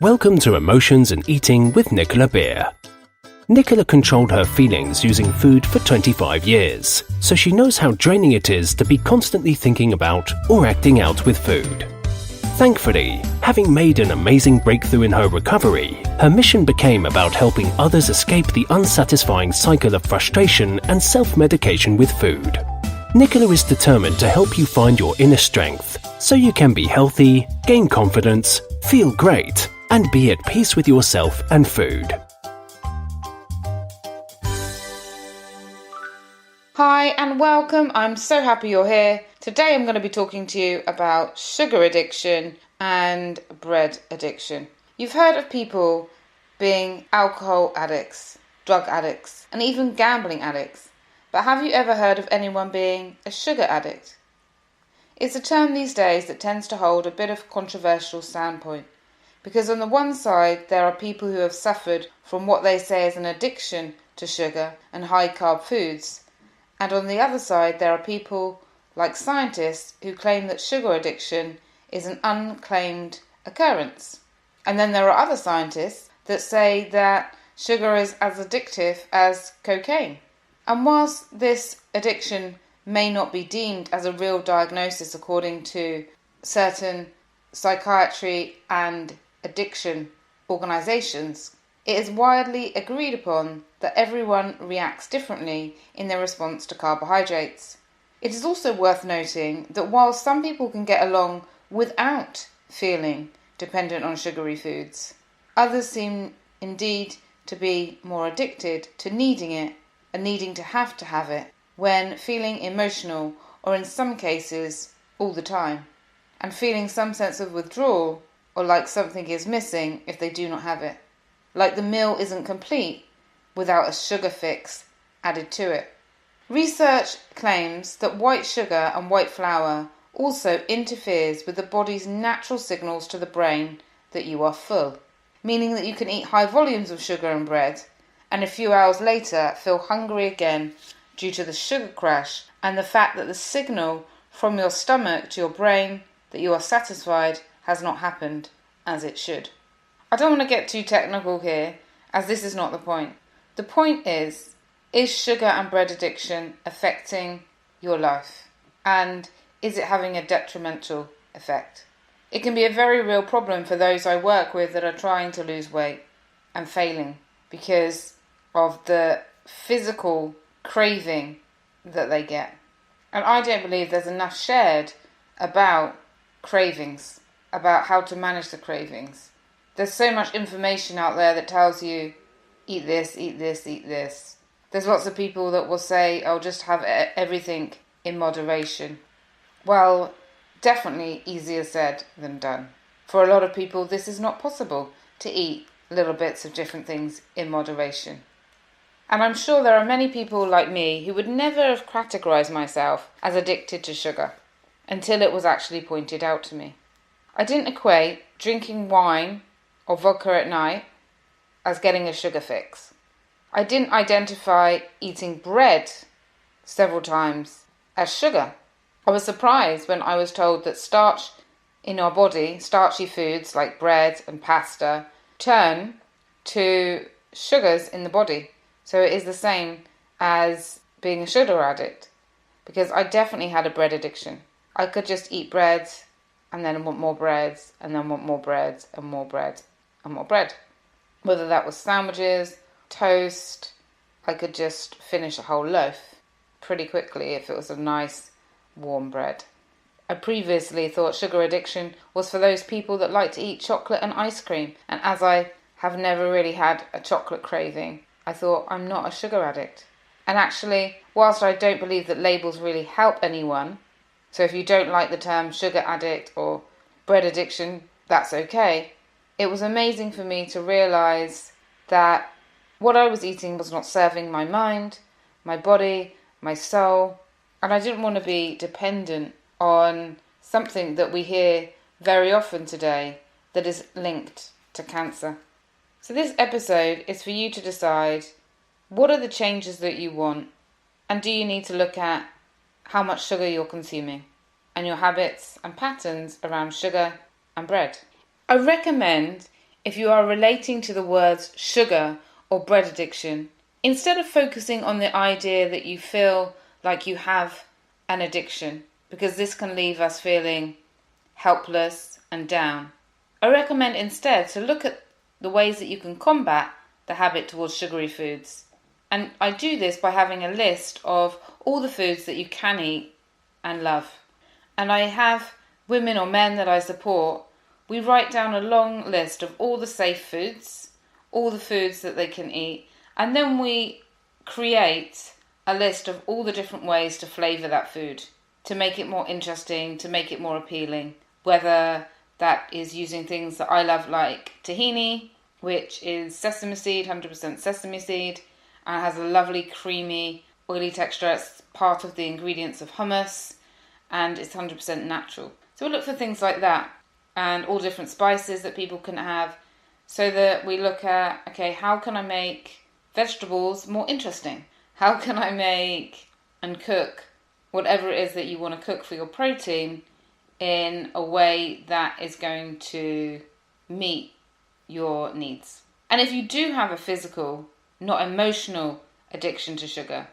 Welcome to Emotions and Eating with Nicola Beer. Nicola controlled her feelings using food for 25 years, so she knows how draining it is to be constantly thinking about or acting out with food. Thankfully, having made an amazing breakthrough in her recovery, her mission became about helping others escape the unsatisfying cycle of frustration and self-medication with food. Nicola is determined to help you find your inner strength so you can be healthy, gain confidence, feel great, and be at peace with yourself and food. Hi and welcome. I'm so happy you're here. Today I'm going to be talking to you about sugar addiction and bread addiction. You've heard of people being alcohol addicts, drug addicts, and even gambling addicts. But have you ever heard of anyone being a sugar addict? It's a term these days that tends to hold a bit of controversial standpoint. Because on the one side, there are people who have suffered from what they say is an addiction to sugar and high-carb foods. And on the other side, there are people, like scientists, who claim that sugar addiction is an unclaimed occurrence. And then there are other scientists that say that sugar is as addictive as cocaine. And whilst this addiction may not be deemed as a real diagnosis according to certain psychiatry and addiction organisations, it is widely agreed upon that everyone reacts differently in their response to carbohydrates. It is also worth noting that while some people can get along without feeling dependent on sugary foods, others seem indeed to be more addicted to needing it and needing to have it when feeling emotional, or in some cases all the time, and feeling some sense of withdrawal or like something is missing if they do not have it. Like the meal isn't complete without a sugar fix added to it. Research claims that white sugar and white flour also interferes with the body's natural signals to the brain that you are full, meaning that you can eat high volumes of sugar and bread and a few hours later feel hungry again due to the sugar crash and the fact that the signal from your stomach to your brain that you are satisfied has not happened as it should. I don't want to get too technical here, as this is not the point. The point is sugar and bread addiction affecting your life? And is it having a detrimental effect? It can be a very real problem for those I work with that are trying to lose weight and failing because of the physical craving that they get. And I don't believe there's enough shared about cravings, about how to manage the cravings. There's so much information out there that tells you, eat this, eat this, eat this. There's lots of people that will say, oh, just have everything in moderation. Well, definitely easier said than done. For a lot of people, this is not possible to eat little bits of different things in moderation. And I'm sure there are many people like me who would never have categorised myself as addicted to sugar until it was actually pointed out to me. I didn't equate drinking wine or vodka at night as getting a sugar fix. I didn't identify eating bread several times as sugar. I was surprised when I was told that starch in our body, starchy foods like bread and pasta, turn to sugars in the body. So it is the same as being a sugar addict, because I definitely had a bread addiction. I could just eat bread and then want more bread and then want more bread and more bread and more bread. Whether that was sandwiches, toast, I could just finish a whole loaf pretty quickly if it was a nice warm bread. I previously thought sugar addiction was for those people that like to eat chocolate and ice cream, and as I have never really had a chocolate craving, I thought I'm not a sugar addict. And actually, whilst I don't believe that labels really help anyone, so if you don't like the term sugar addict or bread addiction, that's okay. It was amazing for me to realise that what I was eating was not serving my mind, my body, my soul, and I didn't want to be dependent on something that we hear very often today that is linked to cancer. So this episode is for you to decide what are the changes that you want, and do you need to look at how much sugar you're consuming and your habits and patterns around sugar and bread. I recommend if you are relating to the words sugar or bread addiction, instead of focusing on the idea that you feel like you have an addiction, because this can leave us feeling helpless and down, I recommend instead to look at the ways that you can combat the habit towards sugary foods. And I do this by having a list of all the foods that you can eat and love. And I have women or men that I support, we write down a long list of all the safe foods, all the foods that they can eat, and then we create a list of all the different ways to flavour that food, to make it more interesting, to make it more appealing, whether that is using things that I love like tahini, which is sesame seed, 100% sesame seed, and has a lovely creamy, oily texture. It's part of the ingredients of hummus, and it's 100% natural. So we look for things like that, and all different spices that people can have, so that we look at, okay, how can I make vegetables more interesting? How can I make and cook whatever it is that you want to cook for your protein in a way that is going to meet your needs? And if you do have a physical, not emotional addiction to sugar,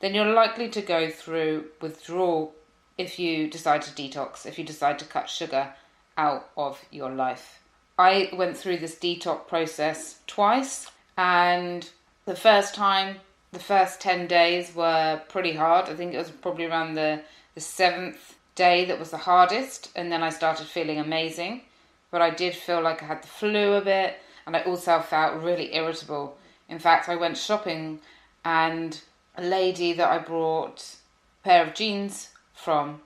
then you're likely to go through withdrawal if you decide to detox, if you decide to cut sugar out of your life. I went through this detox process twice, and the first time, the first 10 days were pretty hard. I think it was probably around the 7th day that was the hardest, and then I started feeling amazing. But I did feel like I had the flu a bit, and I also felt really irritable. In fact, I went shopping, and a lady that I brought a pair of jeans from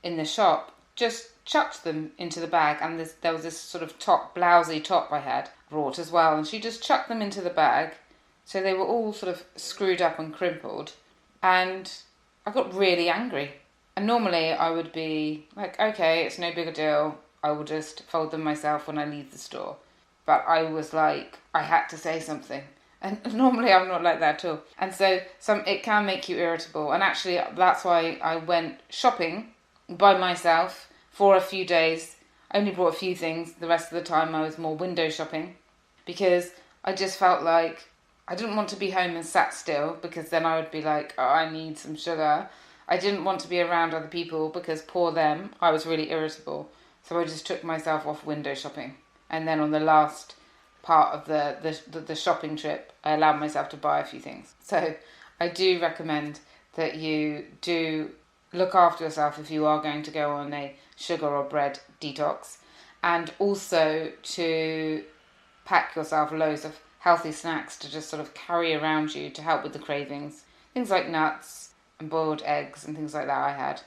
in the shop just chucked them into the bag, and there was this sort of blousey top I had brought as well, and she just chucked them into the bag, so they were all sort of screwed up and crimpled, and I got really angry. And normally I would be like, okay, it's no big a deal, I will just fold them myself when I leave the store. But I was like, I had to say something. And normally I'm not like that at all. And so it can make you irritable. And actually that's why I went shopping by myself for a few days. I only brought a few things. The rest of the time I was more window shopping, because I just felt like I didn't want to be home and sat still, because then I would be like, oh, I need some sugar. I didn't want to be around other people because poor them, I was really irritable. So I just took myself off window shopping. And then on the last part of the shopping trip, I allowed myself to buy a few things. So I do recommend that you do look after yourself if you are going to go on a sugar or bread detox, and also to pack yourself loads of healthy snacks to just sort of carry around you to help with the cravings. Things like nuts and boiled eggs and things like that I had,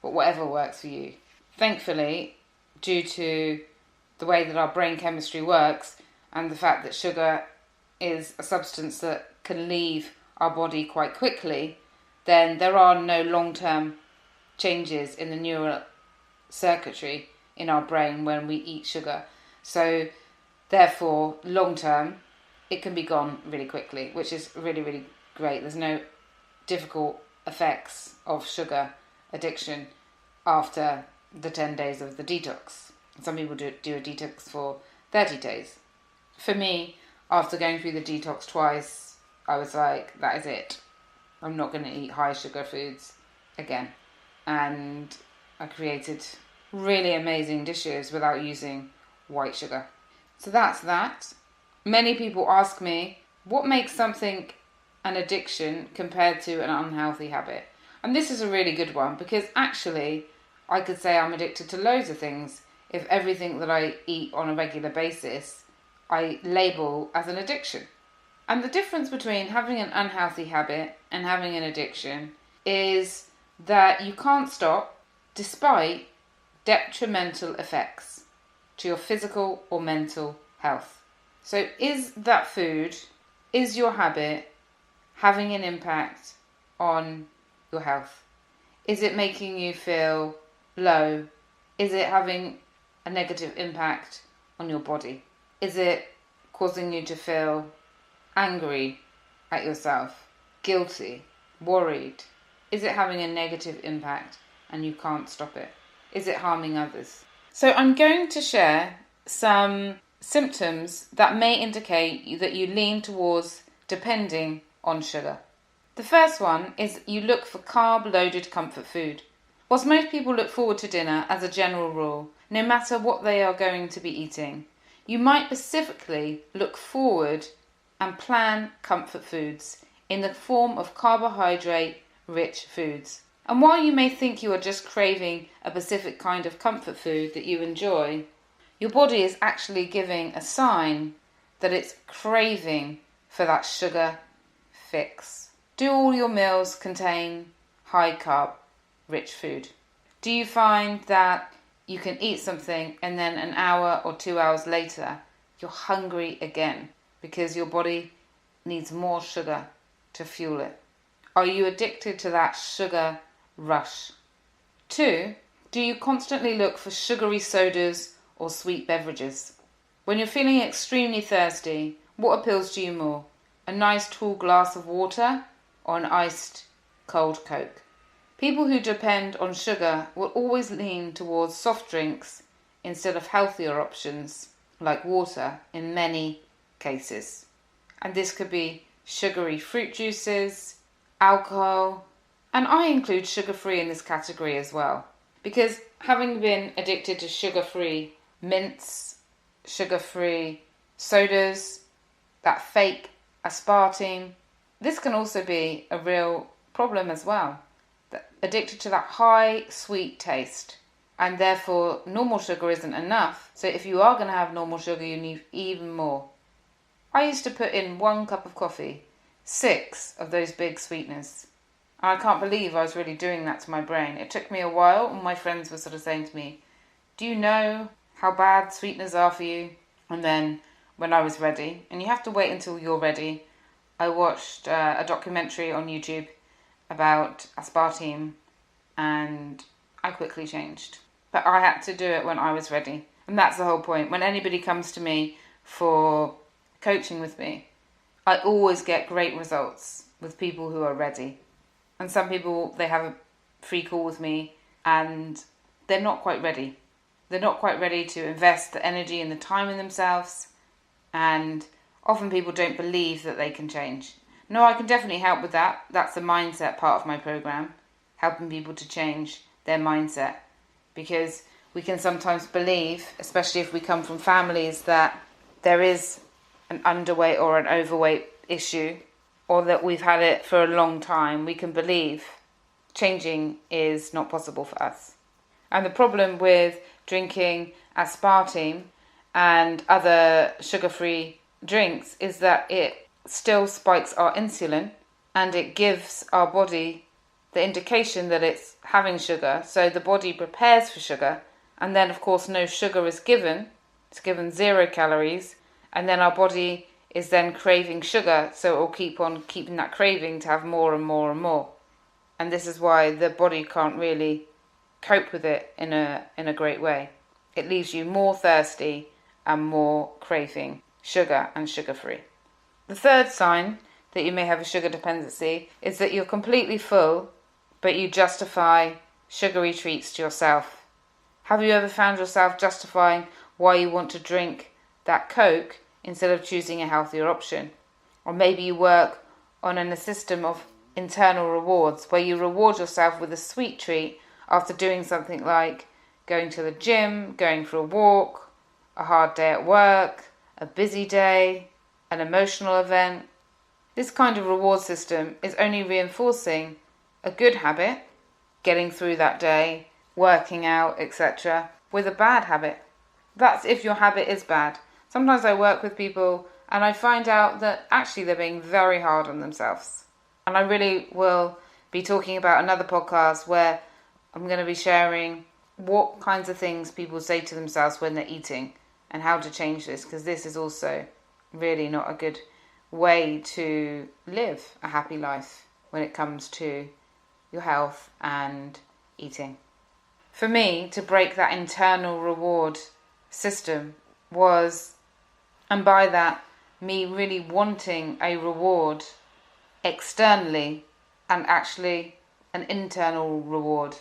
but whatever works for you. Thankfully, due to the way that our brain chemistry works and the fact that sugar is a substance that can leave our body quite quickly, then there are no long-term changes in the neural circuitry in our brain when we eat sugar. So therefore, long-term, it can be gone really quickly, which is really, really great. There's no difficult effects of sugar addiction after the 10 days of the detox. Some people do a detox for 30 days. For me, after going through the detox twice, I was like, that is it. I'm not going to eat high sugar foods again. And I created really amazing dishes without using white sugar. So that's that. Many people ask me, what makes something an addiction compared to an unhealthy habit? And this is a really good one, because actually I could say I'm addicted to loads of things if everything that I eat on a regular basis I label as an addiction. And the difference between having an unhealthy habit and having an addiction is that you can't stop despite detrimental effects to your physical or mental health. So is that food, is your habit having an impact on your health? Is it making you feel low? Is it having a negative impact on your body? Is it causing you to feel angry at yourself, guilty, worried? Is it having a negative impact and you can't stop it? Is it harming others? So I'm going to share some symptoms that may indicate that you lean towards depending on sugar. The first one is you look for carb-loaded comfort food. Whilst most people look forward to dinner as a general rule, no matter what they are going to be eating, you might specifically look forward and plan comfort foods in the form of carbohydrate-rich foods. And while you may think you are just craving a specific kind of comfort food that you enjoy, your body is actually giving a sign that it's craving for that sugar fix. Do all your meals contain high carb rich food? Do you find that you can eat something and then an hour or 2 hours later you're hungry again because your body needs more sugar to fuel it? Are you addicted to that sugar rush? 2, do you constantly look for sugary sodas or sweet beverages? When you're feeling extremely thirsty, what appeals to you more? A nice tall glass of water or an iced cold Coke? People who depend on sugar will always lean towards soft drinks instead of healthier options like water in many cases. And this could be sugary fruit juices, alcohol, and I include sugar-free in this category as well. Because having been addicted to sugar-free mints, sugar-free sodas, that fake aspartame, this can also be a real problem as well. Addicted to that high sweet taste, and therefore normal sugar isn't enough. So if you are going to have normal sugar, you need even more. I used to put in 1 cup of coffee 6 of those big sweeteners. And I can't believe I was really doing that to my brain. It took me a while, and my friends were sort of saying to me, do you know how bad sweeteners are for you? And then when I was ready, and you have to wait until you're ready, I watched a documentary on YouTube about aspartame, and I quickly changed. But I had to do it when I was ready. And that's the whole point. When anybody comes to me for coaching with me, I always get great results with people who are ready. And some people, they have a free call with me and they're not quite ready. They're not quite ready to invest the energy and the time in themselves. And often people don't believe that they can change. No, I can definitely help with that. That's the mindset part of my program, helping people to change their mindset. Because we can sometimes believe, especially if we come from families, that there is an underweight or an overweight issue, or that we've had it for a long time. We can believe changing is not possible for us. And the problem with drinking aspartame and other sugar-free drinks is that it still spikes our insulin, and it gives our body the indication that it's having sugar, so the body prepares for sugar, and then of course no sugar is given. It's given 0 calories, and then our body is then craving sugar, so it will keep on keeping that craving to have more and more and more. And this is why the body can't really cope with it in a great way. It leaves you more thirsty and more craving sugar and sugar-free. The third sign that you may have a sugar dependency is that you're completely full, but you justify sugary treats to yourself. Have you ever found yourself justifying why you want to drink that Coke instead of choosing a healthier option? Or maybe you work on a system of internal rewards where you reward yourself with a sweet treat after doing something like going to the gym, going for a walk, a hard day at work, a busy day, an emotional event. This kind of reward system is only reinforcing a good habit, getting through that day, working out, etc., with a bad habit. That's if your habit is bad. Sometimes I work with people and I find out that actually they're being very hard on themselves. And I really will be talking about another podcast where I'm going to be sharing what kinds of things people say to themselves when they're eating and how to change this, because this is also really not a good way to live a happy life when it comes to your health and eating. For me, to break that internal reward system was, and by that, me really wanting a reward externally, and actually an internal reward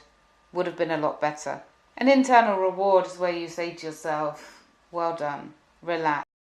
would have been a lot better. An internal reward is where you say to yourself, well done, relax.